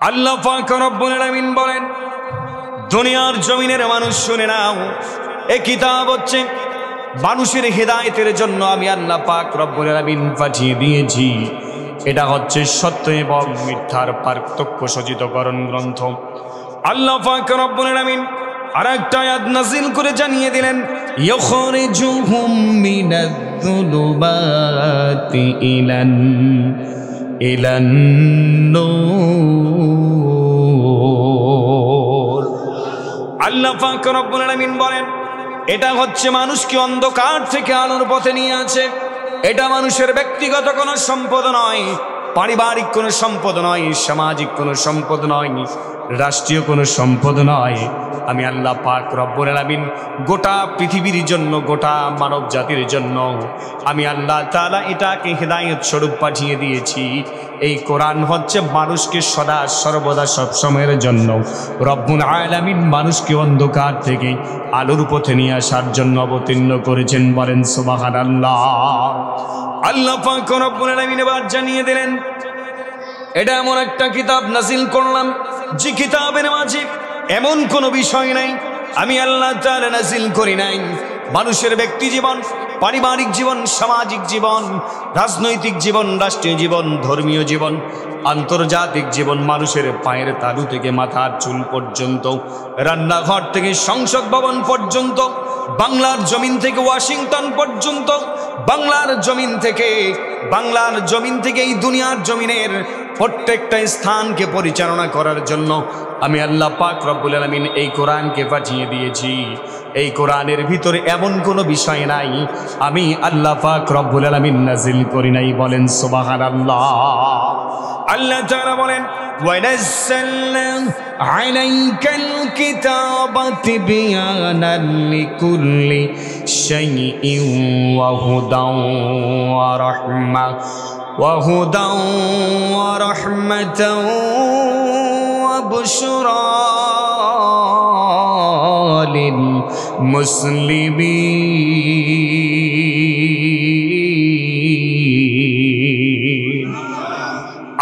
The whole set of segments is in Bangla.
আল্লাহ পাক রব্বুল আলামিন বলেন, দুনিয়ার জমিনের মানুষ শুনে নাও, এই কিতাব হচ্ছে মানুষের হেদায়েতের জন্য আমি আল্লাহ পাক রব্বুল আলামিন পাঠিয়ে দিয়েছি। এটা হচ্ছে সত্য এবং মিথ্যার পার্থক্য সূচিতকরণ গ্রন্থ। আল্লাহ পাক রব্বুল আলামিন আরেকটা আয়াত নাযিল করে জানিয়ে দিলেন, ইখরিজুহুম মিনায-যুলুমাতি ইলান নূর। আল্লাহ পাক রব্বুল আলামিন বলেন, এটা হচ্ছে মানুষকে অন্ধকার থেকে আলোর পথে নিয়ে আছে। এটা মানুষের ব্যক্তিগত কোনো সম্পদ নয়, পারিবারিক কোনো সম্পদ নয়, সামাজিক কোনো সম্পদ নয়, রাষ্ট্রীয় কোনো সম্পদ নয়। আমি আল্লাহ পাক রব্বুল আলামিন গোটা পৃথিবীর জন্য, গোটা মানব জাতির জন্য আমি আল্লাহ তাআলা এটাকে হেদায়েত স্বরূপ পাঠিয়ে দিয়েছি। এই কোরআন হচ্ছে মানুষকে সদা সর্বদা সব সময়ের জন্য রব্বুল আলামিন মানুষকে অন্ধকার থেকে আলোর পথে নিয়ে আসার জন্য অবতীর্ণ করেছেন। বলেন সুবহানাল্লাহ। আল্লাহ পাক রব্বুল আলামিন এবার জানিয়ে দিলেন, এটা এমন একটা কিতাব নাজিল করলাম যে কিতাবের মাঝে এমন কোনো বিষয় নাই আমি আল্লাহ তাআলা নাজিল করি নাই। মানুষের ব্যক্তি জীবন, পারিবারিক জীবন, সামাজিক জীবন, রাজনৈতিক জীবন, রাষ্ট্রীয় জীবন, ধর্মীয় জীবন, আন্তর্জাতিক জীবন, মানুষের পায়ের তালু থেকে মাথার চুল পর্যন্ত, রান্নাঘর থেকে সংসদ ভবন পর্যন্ত, বাংলার জমিন থেকে ওয়াশিংটন পর্যন্ত, বাংলার জমিন থেকে এই দুনিয়ার জমিনের প্রত্যেকটা স্থানকে পরিচালনা করার জন্য আমি আল্লাহ পাক রব্বুল আলামিন এই কোরআনকে পাঠিয়ে দিয়েছি। এই কোরআনের ভিতরে এমন কোনো বিষয় নাই আমি আল্লাহ পাক রব্বুল আলামিন নাজিল করি নাই। বলেন সুবহানাল্লাহ। আল্লাহ তাআলা বলেন, ওয়ানাজ্জালনা আলাইকাল কিতাবা তিবয়ানান লিকুল্লি শাইইন ওয়া হুদাও ওয়া রাহমা وهدى ورحمة وبشرى للمسلمين।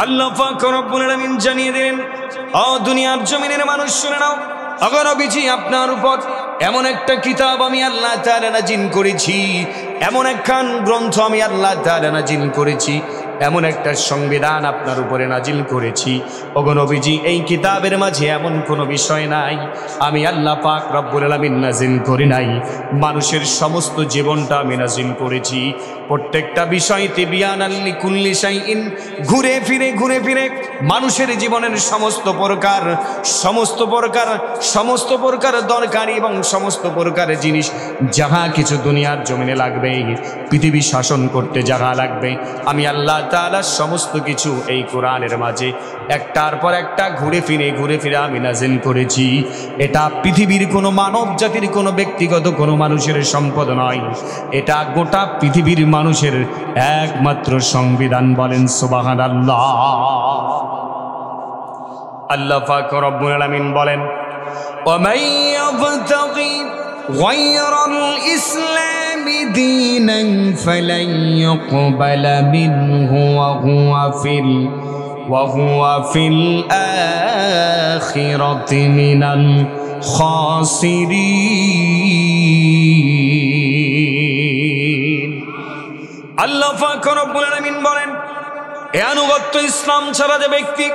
আল্লাহ পাক রব্বুল আলামিন জানিয়ে দিলেন, ও দুনিয়ার জমিনের মানুষ শুনে নাও, আগার নবীজি আপনার উপর এমন একটা কিতাব আমি আল্লাহ তাআলা নাজিল করেছি, এমন একখান গ্রন্থ আমি আল্লাহ তাআলা নাজিল করেছি, এমন একটা সংবিধান আপনার উপরে নাজিল করেছি। ওগো নবীজি, এই কিতাবের মাঝে এমন কোনো বিষয় নাই আমি আল্লাহ পাক রব্বুল আলামিন নাজিল করি নাই। মানুষের সমস্ত জীবনটা আমি নাজিল করেছি, প্রত্যেকটা বিষয় তিবয়ানান লিকুল্লি শাইইন, ঘুরে ফিরে মানুষের জীবনের সমস্ত প্রকার দরকারি এবং সমস্ত প্রকার জিনিস যাহা কিছু দুনিয়ার জমিনে লাগবে, পৃথিবী শাসন করতে যাহা লাগবে, আমি আল্লাহ তাআলা সমস্ত কিছু এই কোরআনের মাঝে একটার পর একটা ঘুরে ফিরে আমি নাজিল করেছি। এটা পৃথিবীর কোনো মানব জাতির কোনো ব্যক্তিগত কোনো মানুষের সম্পদ নয়, এটা গোটা পৃথিবীর মানুষের একমাত্র সংবিধান। বলেন সুবহানাল্লাহ। আল্লাহ পাক রব্বুল আলামিন বলেন, ওয়ামান ইয়াবতাগি গায়রাল ইসলামি দীনান ফালান ইউকবালা মিনহু ওয়া হুয়া ফিল আখিরাতি মিনাল খাসিরিন। আল্লাহ পাক রব্বুল আলামিন বলেন, এ আনুগত্য ইসলাম ছাড়া যে ব্যক্তি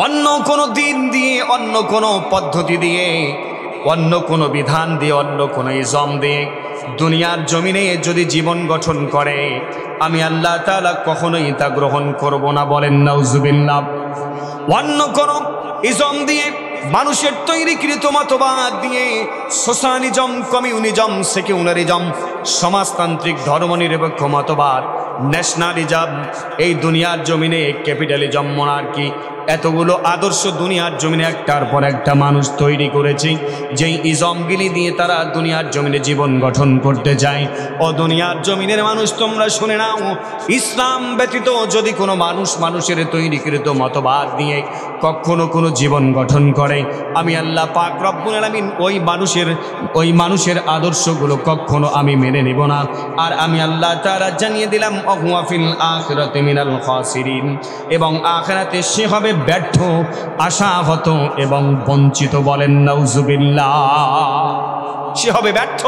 অন্য কোনো দিন দিয়ে, অন্য কোনো পদ্ধতি দিয়ে, অন্য কোনো বিধান দিয়ে, অন্য কোনো ইজম দিয়ে দুনিয়ার জমিনে যদি জীবন গঠন করে, আমি আল্লাহ তাআলা কখনোই তা গ্রহণ করব না। বলেন নাউজুবিল্লাহ। অন্য কোনো ইজম দিয়ে, মানুষের তৈরিকৃত মতবাদ দিয়ে, সোশ্যালিজম, কমিউনিজম, সেকুলারিজম, সমাজতান্ত্রিক ধর্মনিরপেক্ষ মতবাদ, ন্যাশনালিজম, এই দুনিয়ার জমিনে ক্যাপিটালিজম, মোনার্কি, এতগুলো আদর্শ দুনিয়ার জমিনে একটার পর একটা মানুষ তৈরি করেছে, যেই ইজমগুলি দিয়ে তারা দুনিয়ার জমিনে জীবন গঠন করতে যায়। ও দুনিয়ার জমিনের মানুষ, তোমরা শুনে নাও, ইসলাম ব্যতীত যদি কোনো মানুষ মানুষের তৈরিকৃত মতবাদ দিয়ে কখনো কোনো জীবন গঠন করে, আমি আল্লাহ পাক রব্বুল আলামিন ওই মানুষের আদর্শগুলো কখনো আমি মেনে নেব না। আর আমি আল্লাহ তাআলা জানিয়ে দিলাম, ওয়া হুয়া ফিল আখিরাতি মিনাল খাসিরিন, এবং আখিরাতে সে হবে হবে ব্যর্থ, আশাহত এবং বঞ্চিত। বলেন নাউজুবিল্লাহ। সে হবে ব্যর্থ,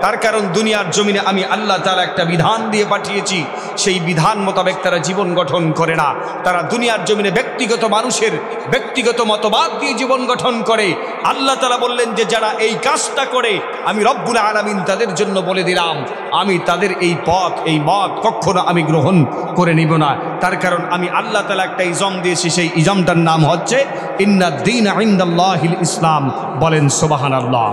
তার কারণ দুনিয়ার জমিনে আমি আল্লাহ তাআলা একটা বিধান দিয়ে পাঠিয়েছি, সেই বিধান মোতাবেক তারা জীবন গঠন করে না। তারা দুনিয়ার জমিনে ব্যক্তিগত মানুষের ব্যক্তিগত মতবাদ দিয়ে জীবন গঠন করে। আল্লাহ তাআলা বললেন যে যারা এই কাজটা করে আমি রব্বুল আলামিন তাদের জন্য বলে দিলাম আমি তাদের এই পথ এই মত কখনো আমি গ্রহণ করে নিব না। তার কারণ আমি আল্লাহ তাআলা একটা ইজম দিয়েছি, সেই ইজমটার নাম হচ্ছে ইন্নাদ দীনা ইনদাল্লাহিল ইসলাম। বলেন সুবহানাল্লাহ।